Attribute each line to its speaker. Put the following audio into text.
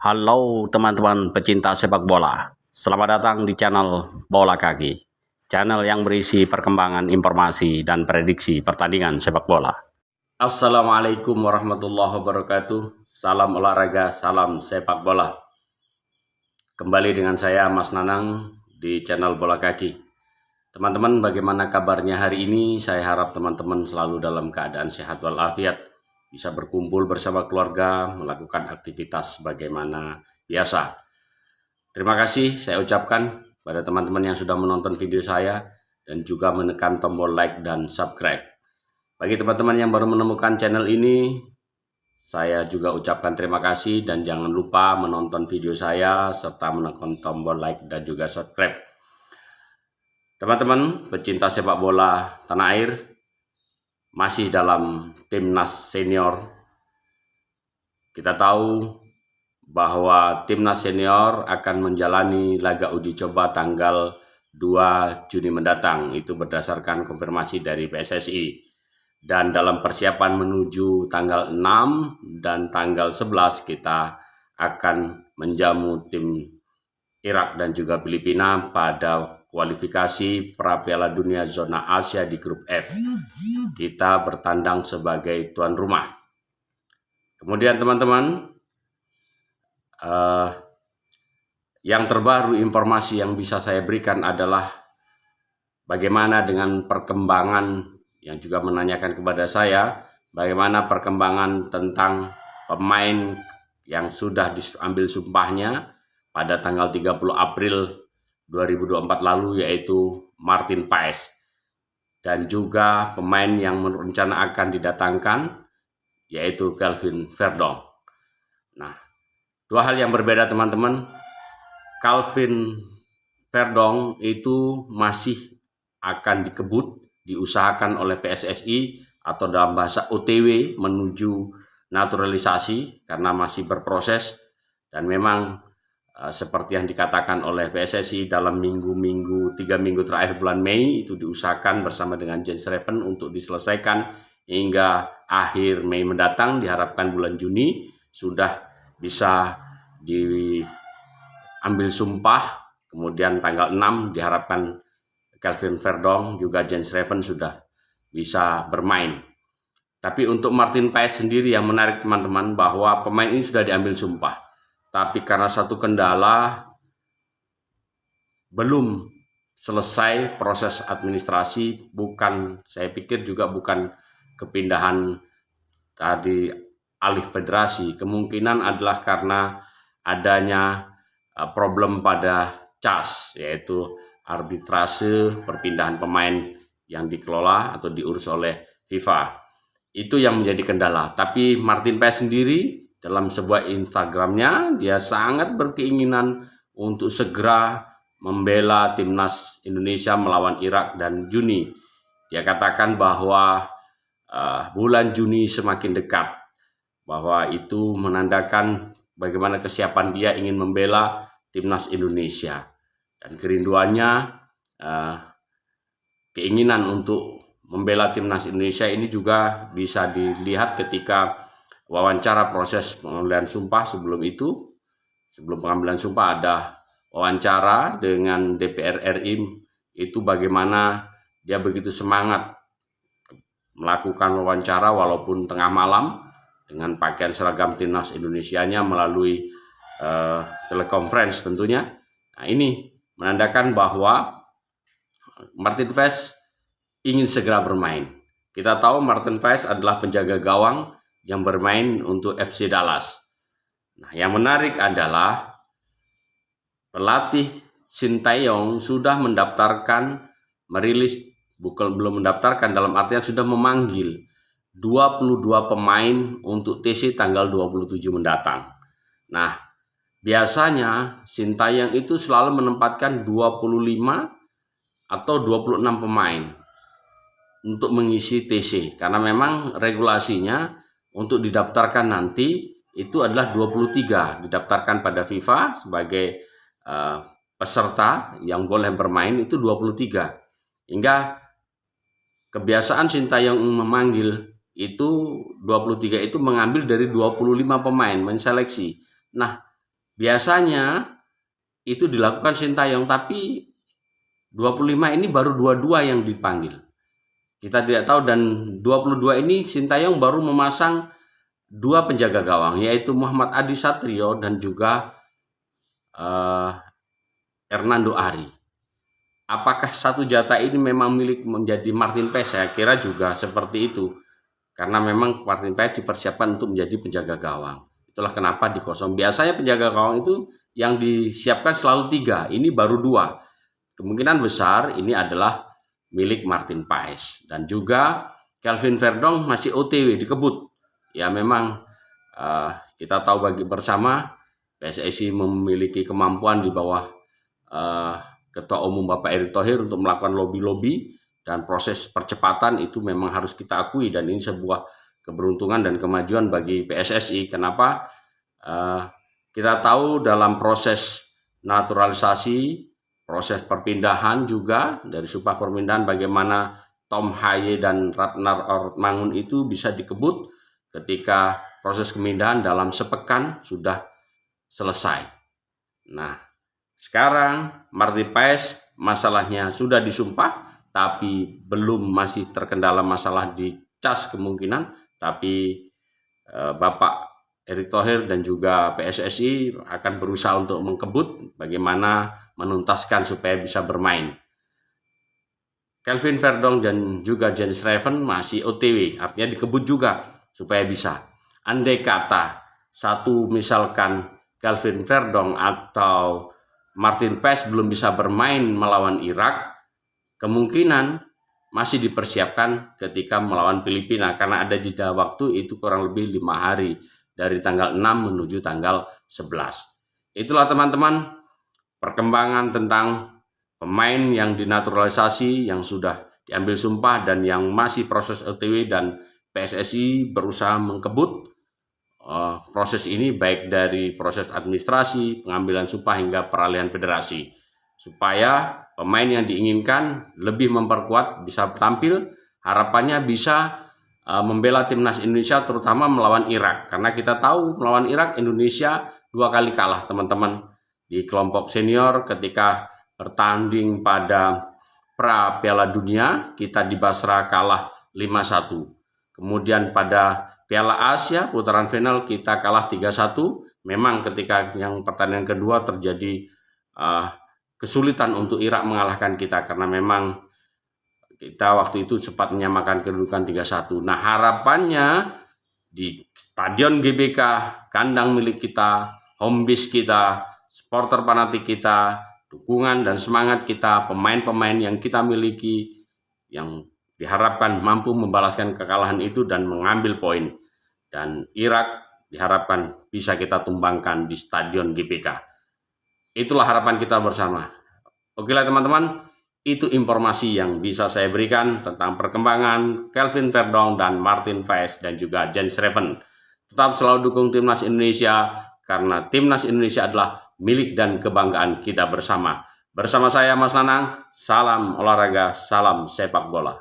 Speaker 1: Halo teman-teman pecinta sepak bola, selamat datang di channel Bola Kaki, channel yang berisi perkembangan informasi dan prediksi pertandingan sepak bola. Assalamualaikum warahmatullahi wabarakatuh, salam olahraga, salam sepak bola. Kembali dengan saya Mas Nanang di channel Bola Kaki. Teman-teman, bagaimana kabarnya hari ini? Saya harap teman-teman selalu dalam keadaan sehat walafiat, bisa berkumpul bersama keluarga, melakukan aktivitas sebagaimana biasa. Terima kasih saya ucapkan pada teman-teman yang sudah menonton video saya dan juga menekan tombol like dan subscribe. Bagi teman-teman yang baru menemukan channel ini, saya juga ucapkan terima kasih dan jangan lupa menonton video saya serta menekan tombol like dan juga subscribe. Teman-teman pecinta sepak bola tanah air, masih dalam timnas senior. Kita tahu bahwa timnas senior akan menjalani laga uji coba tanggal 2 Juni mendatang. Itu berdasarkan konfirmasi dari PSSI. Dan dalam persiapan menuju tanggal 6 dan tanggal 11 kita akan menjamu tim Irak dan juga Filipina pada kualifikasi pra Piala Dunia zona Asia di grup F. Kita bertandang sebagai tuan rumah. Kemudian teman-teman, yang terbaru informasi yang bisa saya berikan adalah bagaimana dengan perkembangan yang juga menanyakan kepada saya, bagaimana perkembangan tentang pemain yang sudah diambil sumpahnya pada tanggal 30 April 2024 lalu, yaitu Martin Paes, dan juga pemain yang rencana akan didatangkan yaitu Calvin Verdong. Nah, dua hal yang berbeda teman-teman. Calvin Verdong itu masih akan dikebut, diusahakan oleh PSSI atau dalam bahasa OTW menuju naturalisasi karena masih berproses, dan memang seperti yang dikatakan oleh PSSI dalam 3 minggu terakhir bulan Mei itu diusahakan bersama dengan Jens Reven untuk diselesaikan hingga akhir Mei mendatang. Diharapkan bulan Juni sudah bisa diambil sumpah, kemudian tanggal 6 diharapkan Calvin Verdong juga Jens Reven sudah bisa bermain. Tapi untuk Martin Paes sendiri yang menarik teman-teman, bahwa pemain ini sudah diambil sumpah, tapi karena satu kendala belum selesai proses administrasi, saya pikir juga bukan kepindahan tadi alih federasi, kemungkinan adalah karena adanya problem pada CAS, yaitu arbitrase perpindahan pemain yang dikelola atau diurus oleh FIFA. Itu yang menjadi kendala. Tapi Martin Paes sendiri dalam sebuah Instagramnya, dia sangat berkeinginan untuk segera membela timnas Indonesia melawan Irak dan Juni. Dia katakan bahwa bulan Juni semakin dekat, bahwa itu menandakan bagaimana kesiapan dia ingin membela timnas Indonesia. Dan kerinduannya, keinginan untuk membela timnas Indonesia ini juga bisa dilihat ketika wawancara proses pengambilan sumpah. Sebelum pengambilan sumpah ada wawancara dengan DPR RI, itu bagaimana dia begitu semangat melakukan wawancara walaupun tengah malam dengan pakaian seragam timnas Indonesianya melalui telekonferensi tentunya. Nah, ini menandakan bahwa Martin Paes ingin segera bermain. Kita tahu Martin Paes adalah penjaga gawang yang bermain untuk FC Dallas. Nah, yang menarik adalah pelatih Sintayong sudah belum mendaftarkan dalam artian sudah memanggil 22 pemain untuk TC tanggal 27 mendatang. Nah, biasanya Sintayong itu selalu menempatkan 25 atau 26 pemain untuk mengisi TC, karena memang regulasinya untuk didaftarkan nanti itu adalah 23, didaftarkan pada FIFA sebagai peserta yang boleh bermain itu 23. Hingga kebiasaan Sintayong memanggil itu 23 itu mengambil dari 25 pemain, menseleksi. Nah, biasanya itu dilakukan Sintayong, tapi 25 ini baru 22 yang dipanggil. Kita tidak tahu, dan 22 ini Sintayong baru memasang 2 penjaga gawang, yaitu Muhammad Adi Satrio dan juga Hernando Ari. Apakah satu jatah ini memang milik menjadi Martin Paes? Saya kira juga seperti itu. Karena memang Martin Paes dipersiapkan untuk menjadi penjaga gawang. Itulah kenapa dikosong. Biasanya penjaga gawang itu yang disiapkan selalu 3, ini baru 2. Kemungkinan besar ini adalah milik Martin Paes. Dan juga Kelvin Verdong masih OTW, dikebut. Ya memang kita tahu bagi bersama PSSI memiliki kemampuan di bawah Ketua Umum Bapak Erick Thohir untuk melakukan lobby-lobby, dan proses percepatan itu memang harus kita akui, dan ini sebuah keberuntungan dan kemajuan bagi PSSI. Kenapa? Kita tahu dalam proses naturalisasi, proses perpindahan juga dari Sumpah Permintaan, bagaimana Tom Haye dan Ratnar Ortmangun itu bisa dikebut ketika proses pemindahan dalam sepekan sudah selesai. Nah, sekarang Martin Paes masalahnya sudah disumpah, tapi masih terkendala masalah di CAS kemungkinan, tapi Bapak Erick Thohir dan juga PSSI akan berusaha untuk mengkebut bagaimana menuntaskan supaya bisa bermain. Kelvin Verdong dan juga Jenis Raven masih OTW, artinya dikebut juga supaya bisa. Andai kata misalkan Kelvin Verdong atau Martin Paes belum bisa bermain melawan Irak, kemungkinan masih dipersiapkan ketika melawan Filipina, karena ada jeda waktu itu kurang lebih 5 hari dari tanggal 6 menuju tanggal 11. Itulah teman-teman perkembangan tentang pemain yang dinaturalisasi, yang sudah diambil sumpah dan yang masih proses OTW, dan PSSI berusaha mengkebut proses ini, baik dari proses administrasi, pengambilan sumpah hingga peralihan federasi, supaya pemain yang diinginkan lebih memperkuat bisa tampil, harapannya bisa membela timnas Indonesia terutama melawan Irak, karena kita tahu melawan Irak Indonesia 2 kali kalah teman-teman. Di kelompok senior ketika bertanding pada pra Piala Dunia kita di Basra kalah 5-1. Kemudian pada Piala Asia putaran final kita kalah 3-1. Memang ketika yang pertandingan kedua terjadi kesulitan untuk Irak mengalahkan kita, karena memang kita waktu itu sempat menyamakan kedudukan 3-1. Nah, harapannya di Stadion GBK, kandang milik kita, home base kita, supporter fanatik kita, dukungan dan semangat kita, pemain-pemain yang kita miliki, yang diharapkan mampu membalaskan kekalahan itu dan mengambil poin. Dan Irak diharapkan bisa kita tumbangkan di Stadion GBK. Itulah harapan kita bersama. Oke lah teman-teman, itu informasi yang bisa saya berikan tentang perkembangan Kelvin Verdong dan Martin Paes dan juga Jenis Raven. Tetap selalu dukung timnas Indonesia, karena timnas Indonesia adalah milik dan kebanggaan kita bersama. Bersama saya Mas Nanang, salam olahraga, salam sepak bola.